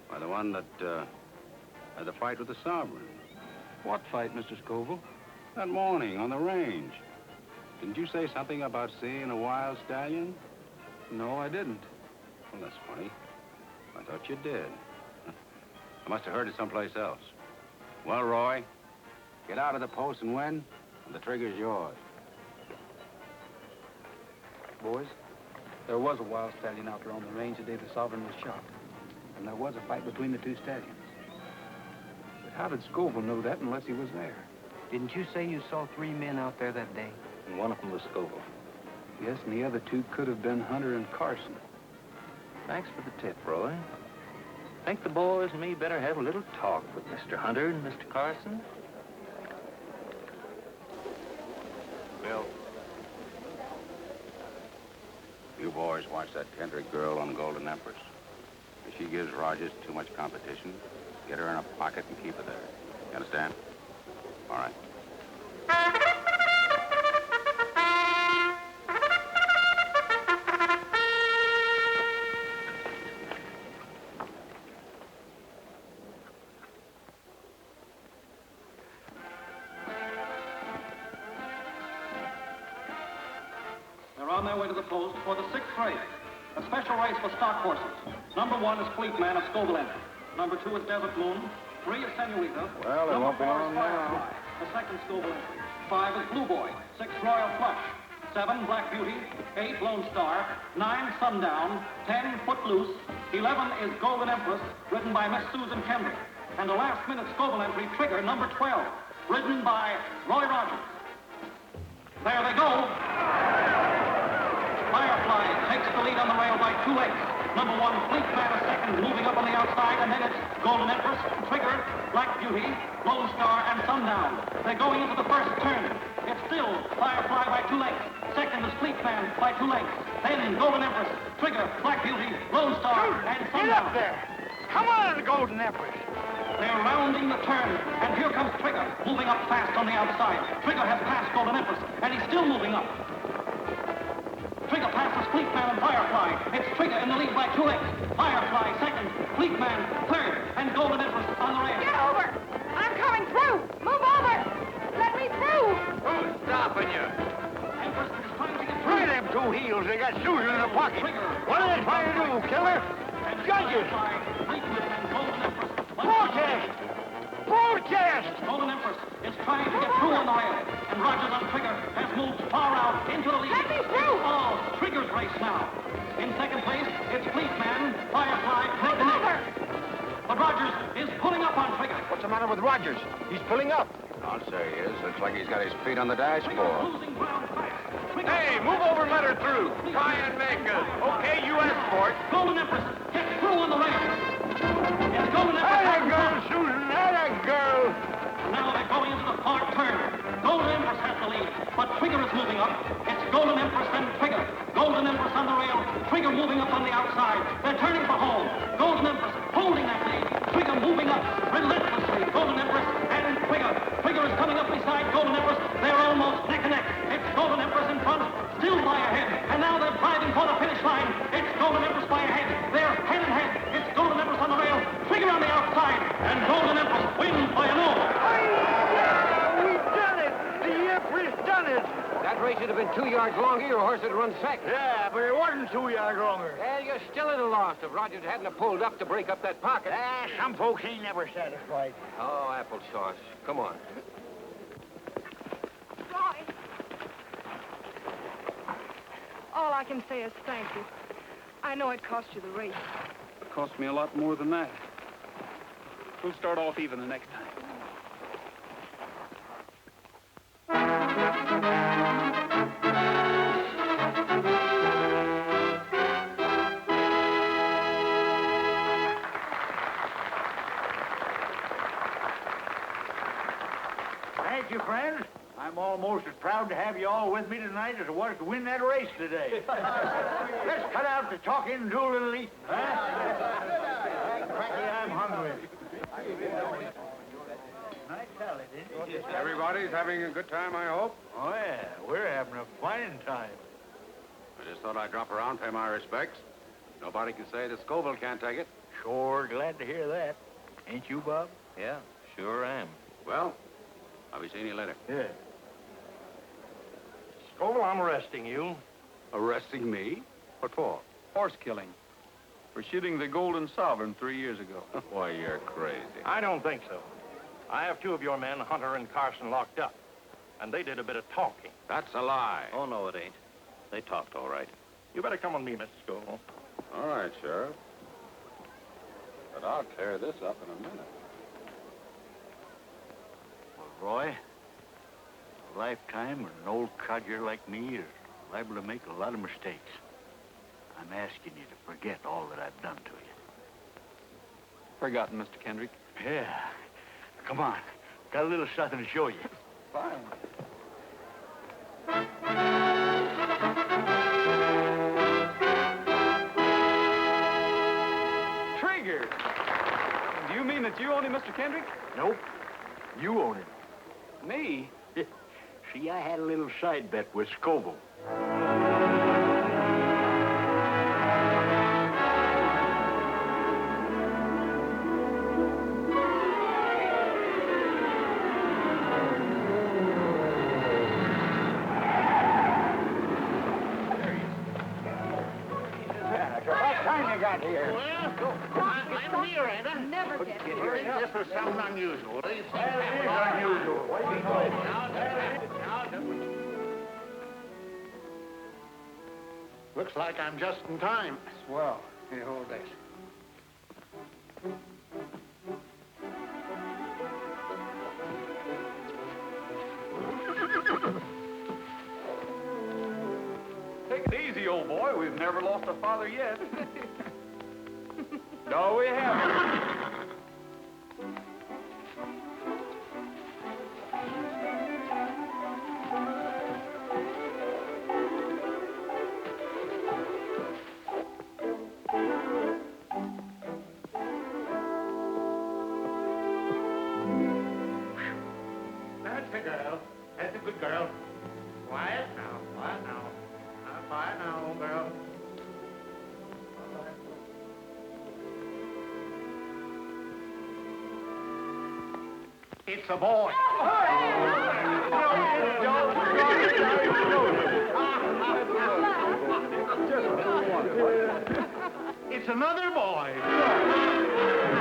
Why, the one that had the fight with the Sovereign. What fight, Mr. Skoville? That morning on the range. Didn't you say something about seeing a Wild Stallion? No, I didn't. Well, that's funny. I thought you did. I must have heard it someplace else. Well, Roy, get out of the post and win, and the Trigger's yours. Boys, there was a Wild Stallion out there on the range the day the Sovereign was shot. And there was a fight between the two stallions. But how did Skoville know that unless he was there? Didn't you say you saw 3 men out there that day? And one of them was Skoville. Yes, and the other 2 could have been Hunter and Carson. Thanks for the tip, Roy. Think the boys and me better have a little talk with Mr. Hunter and Mr. Carson? Bill. You boys watch that Kendrick girl on Golden Empress. If she gives Rogers too much competition, get her in a pocket and keep her there. You understand? All right. They're on their way to the post for the 6th race. A special race for stock horses. Number 1 is Fleet Man of Skoville. Number 2 is Desert Moon. 3 is Senorita. Well, it won't be long now. The second Skoville entry. 5 is Blue Boy. 6, Royal Flush. 7, Black Beauty. 8, Lone Star. 9, Sundown. 10, Footloose. 11 is Golden Empress, ridden by Miss Susan Kendrick. And a last-minute Skoville entry, Trigger, number 12, ridden by Roy Rogers. There they go. Firefly takes the lead on the rail by 2 lengths. Number 1, Fleet Man a second, moving up on the outside, and then it's Golden Empress, Trigger, Black Beauty, Lone Star, and Sundown. They're going into the first turn. It's still Firefly by 2 lengths. Second is Fleet Man by 2 lengths. Then Golden Empress, Trigger, Black Beauty, Lone Star, and Sundown. Get up there! Come on, Golden Empress! They're rounding the turn, and here comes Trigger, moving up fast on the outside. Trigger has passed Golden Empress, and he's still moving up. Trigger passes Fleet Man and Firefly. It's Trigger in the lead by 2 lengths. Firefly second, Fleet Man third, and Golden Empress on the rail. Get over! I'm coming through! Move over! Let me through! Who's stopping you? Empress is trying to get Look at them 2 heels. They got Susan in the pocket. What are they trying to do, killer? Judges! Protest! Protest! Golden Empress is trying to get through on the rail, and Rogers on Trigger has moved far out into the lead. Let me through! Oh, Trigger's race now. In second place, it's Fleet Man, Firefly, neck to neck. But Rogers is pulling up on Trigger. What's the matter with Rogers? He's pulling up. I'll say he is. Looks like he's got his feet on the dashboard. Losing ground fast. Hey, move over and let her through. Try and make us. Okay, you escort. Golden Empress gets through on the rail. It's Golden Empress. That girl, Susan, that girl. Now they're going into the far turn. Golden Empress has the lead, but Trigger is moving up. It's Golden Empress and Trigger. Golden Empress on the rail. Trigger moving up on the outside. They're turning for home. Golden Empress holding that lead. Trigger moving up relentlessly. Golden Empress and Trigger. Trigger is coming up beside Golden Empress. They're almost neck and neck. It's Golden Empress in front, still by a head. And now they're driving for the finish line. It's Golden Empress by a head. They're head and head. It's Golden Empress on the rail. Trigger on the outside. And Golden Empress wins by an oar. We've done it. The Empress done it. That race would have been 2 yards longer, your horse would run second. Yeah, but it wasn't 2 yards longer. Well, you're still at a loss if Rogers hadn't have pulled up to break up that pocket. Some folks ain't never satisfied. Oh, applesauce. Come on. Roy. All I can say is thank you. I know it cost you the race. It cost me a lot more than that. We'll start off even the next time. Thank you, friends. I'm almost as proud to have you all with me tonight as I was to win that race today. Let's cut out the talking and do a little eating, huh? Cracky, I'm hungry. Nice salad, isn't it? Everybody's having a good time, I hope. Oh, yeah. We're having a fine time. I just thought I'd drop around, pay my respects. Nobody can say that Skoville can't take it. Sure glad to hear that. Ain't you, Bob? Yeah, sure am. Well, I'll be seeing you later. Yeah. Skoville, I'm arresting you. Arresting me? What for? Horse killing. For shooting the Golden Sovereign 3 years ago. Why, you're crazy. I don't think so. I have 2 of your men, Hunter and Carson, locked up. And they did a bit of talking. That's a lie. Oh, no, it ain't. They talked all right. You better come with me, Mr. Skoville. All right, Sheriff. But I'll tear this up in a minute. Well, Roy, a lifetime with an old codger like me is liable to make a lot of mistakes. I'm asking you to forget all that I've done to you. Forgotten, Mr. Kendrick. Yeah. Come on. Got a little something to show you. Fine. Trigger! Do you mean that you own him, Mr. Kendrick? Nope. You own it. Me? See, I had a little side bet with Skoville. Got here. Well, I'm here, ain't I? Never get here. This was something unusual. That is unusual. Looks like I'm just in time. Swell. Here, hold this. Take it easy, old boy. We've never lost a father yet. No, we haven't. That's the girl. That's a good girl. Quiet now, quiet now. Quiet now, old girl. It's a boy. It's another boy.